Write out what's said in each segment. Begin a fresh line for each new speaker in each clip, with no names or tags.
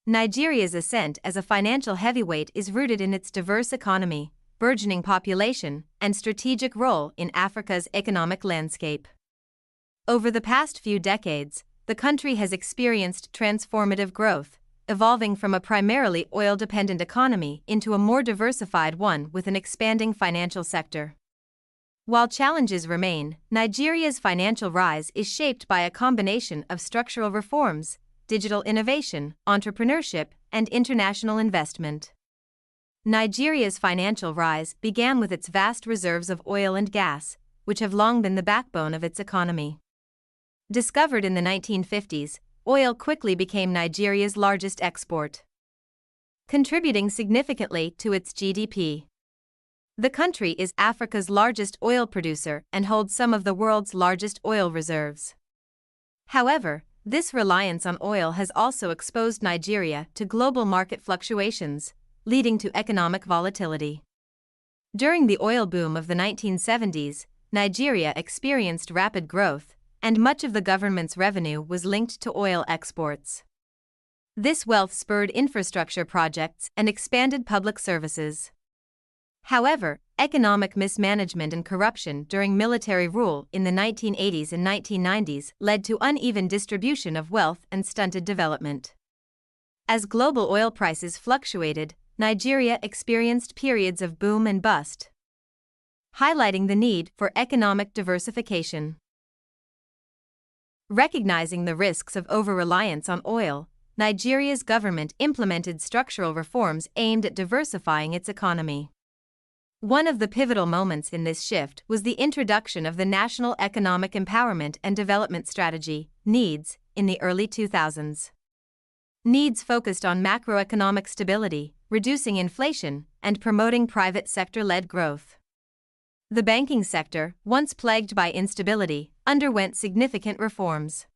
Nigeria's ascent as a financial heavyweight is rooted in its diverse economy, burgeoning population, and strategic role in Africa's economic landscape. Over the past few decades, the country has experienced transformative growth, evolving from a primarily oil-dependent economy into a more diversified one with an expanding financial sector. While challenges remain, Nigeria's financial rise is shaped by a combination of structural reforms, digital innovation, entrepreneurship, and international investment. Nigeria's financial rise began with its vast reserves of oil and gas, which have long been the backbone of its economy. Discovered in the 1950s, oil quickly became Nigeria's largest export, contributing significantly to its GDP. The country is Africa's largest oil producer and holds some of the world's largest oil reserves. However, this reliance on oil has also exposed Nigeria to global market fluctuations, leading to economic volatility. During the oil boom of the 1970s, Nigeria experienced rapid growth, and much of the government's revenue was linked to oil exports. This wealth spurred infrastructure projects and expanded public services. However, economic mismanagement and corruption during military rule in the 1980s and 1990s led to uneven distribution of wealth and stunted development. As global oil prices fluctuated, Nigeria experienced periods of boom and bust, highlighting the need for economic diversification. Recognizing the risks of over-reliance on oil, Nigeria's government implemented structural reforms aimed at diversifying its economy. One of the pivotal moments in this shift was the introduction of the National Economic Empowerment and Development Strategy, NEEDS, in the early 2000s. NEEDS focused on macroeconomic stability, reducing inflation, and promoting private sector-led growth. The banking sector, once plagued by instability, underwent significant reforms.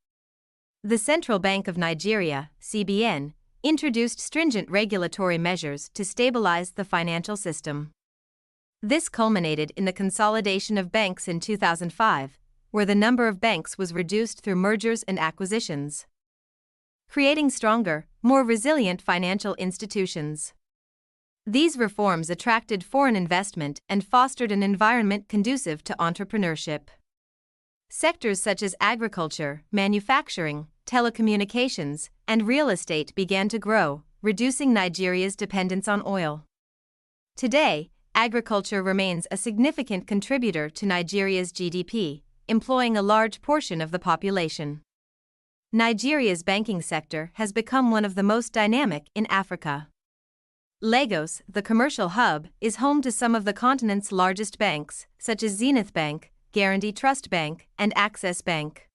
The Central Bank of Nigeria, CBN, introduced stringent regulatory measures to stabilize the financial system. This culminated in the consolidation of banks in 2005, where the number of banks was reduced through mergers and acquisitions, creating stronger, more resilient financial institutions. These reforms attracted foreign investment and fostered an environment conducive to entrepreneurship. Sectors such as agriculture, manufacturing, telecommunications, and real estate began to grow, reducing Nigeria's dependence on oil. Today, agriculture remains a significant contributor to Nigeria's GDP, employing a large portion of the population. Nigeria's banking sector has become one of the most dynamic in Africa. Lagos, the commercial hub, is home to some of the continent's largest banks, such as Zenith Bank, Guarantee Trust Bank, and Access Bank.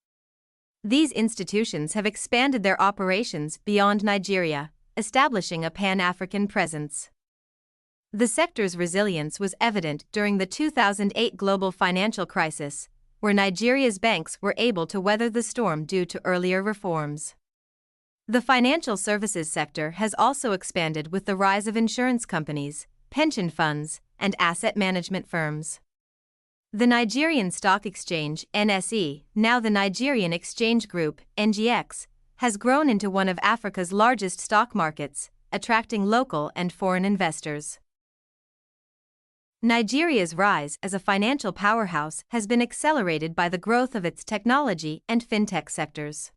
These institutions have expanded their operations beyond Nigeria, establishing a Pan-African presence. The sector's resilience was evident during the 2008 global financial crisis, where Nigeria's banks were able to weather the storm due to earlier reforms. The financial services sector has also expanded with the rise of insurance companies, pension funds, and asset management firms. The Nigerian Stock Exchange, NSE, now the Nigerian Exchange Group, NGX, has grown into one of Africa's largest stock markets, attracting local and foreign investors. Nigeria's rise as a financial powerhouse has been accelerated by the growth of its technology and fintech sectors.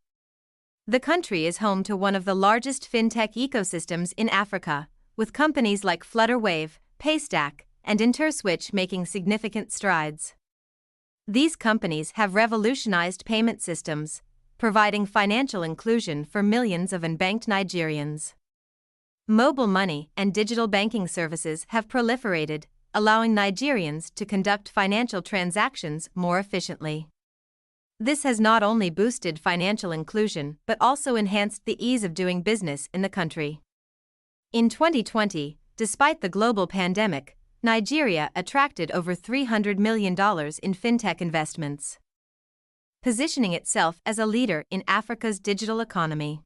The country is home to one of the largest fintech ecosystems in Africa, with companies like Flutterwave, Paystack, and Interswitch making significant strides. These companies have revolutionized payment systems, providing financial inclusion for millions of unbanked Nigerians. Mobile money and digital banking services have proliferated, allowing Nigerians to conduct financial transactions more efficiently. This has not only boosted financial inclusion but also enhanced the ease of doing business in the country. In 2020, despite the global pandemic, Nigeria attracted over $300 million in fintech investments, positioning itself as a leader in Africa's digital economy.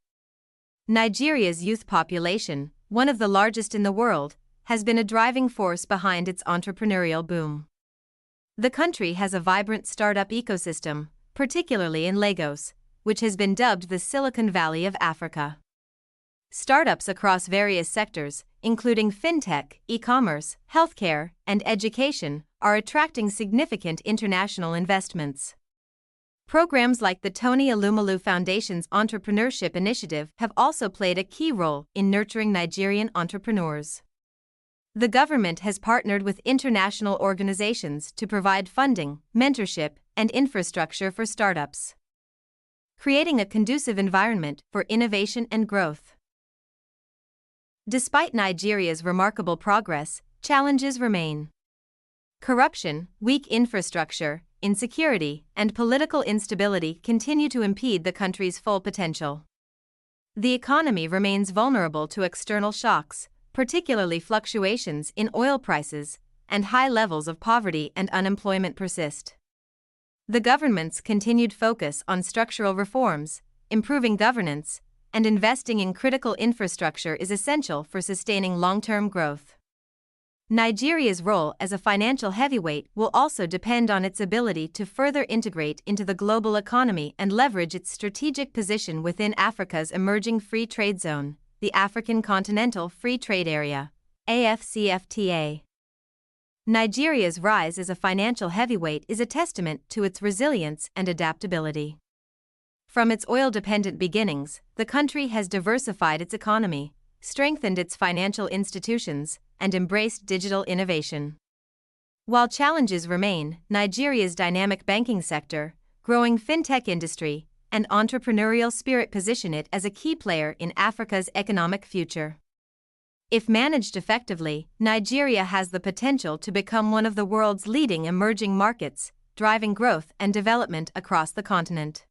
Nigeria's youth population, one of the largest in the world, has been a driving force behind its entrepreneurial boom. The country has a vibrant startup ecosystem, particularly in Lagos, which has been dubbed the Silicon Valley of Africa. Startups across various sectors, including fintech, e-commerce, healthcare, and education, are attracting significant international investments. Programs like the Tony Elumelu Foundation's Entrepreneurship Initiative have also played a key role in nurturing Nigerian entrepreneurs. The government has partnered with international organizations to provide funding, mentorship, and infrastructure for startups, creating a conducive environment for innovation and growth. Despite Nigeria's remarkable progress, challenges remain. Corruption, weak infrastructure, insecurity, and political instability continue to impede the country's full potential. The economy remains vulnerable to external shocks, particularly fluctuations in oil prices, and high levels of poverty and unemployment persist. The government's continued focus on structural reforms, improving governance, and investing in critical infrastructure is essential for sustaining long-term growth. Nigeria's role as a financial heavyweight will also depend on its ability to further integrate into the global economy and leverage its strategic position within Africa's emerging free trade zone, the African Continental Free Trade Area, AFCFTA. Nigeria's rise as a financial heavyweight is a testament to its resilience and adaptability. From its oil-dependent beginnings, the country has diversified its economy, strengthened its financial institutions, and embraced digital innovation. While challenges remain, Nigeria's dynamic banking sector, growing fintech industry, and entrepreneurial spirit position it as a key player in Africa's economic future. If managed effectively, Nigeria has the potential to become one of the world's leading emerging markets, driving growth and development across the continent.